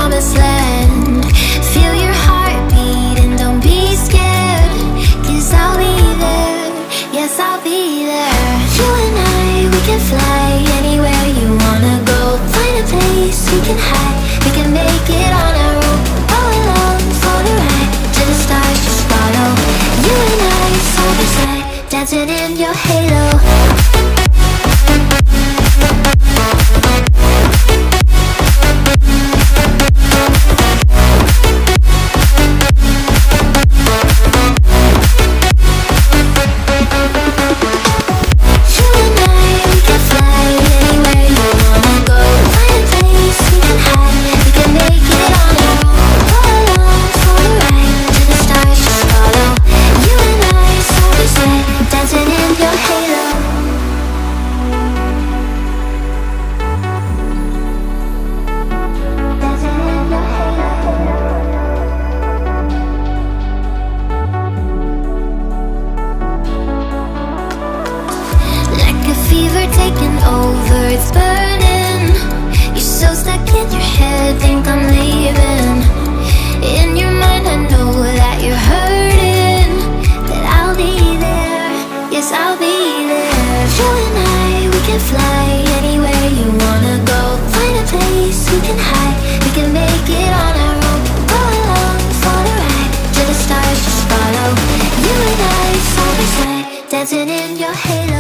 promised land. Feel your heartbeat and don't be scared, 'cause I'll be there, yes I'll be there. You and I, we can fly anywhere you wanna go. Find a place we can hide, we can make it on our own. Go along for the ride, to the stars just follow. You and I, side by side, dancing in your halo. It's burning. You're so stuck in your head, think I'm leaving. In your mind I know that you're hurting, that I'll be there, yes I'll be there. You and I, we can fly anywhere you wanna go. Find a place we can hide, we can make it on our own. Go along for the ride, to the stars just follow. You and I, side by side, dancing in your halo.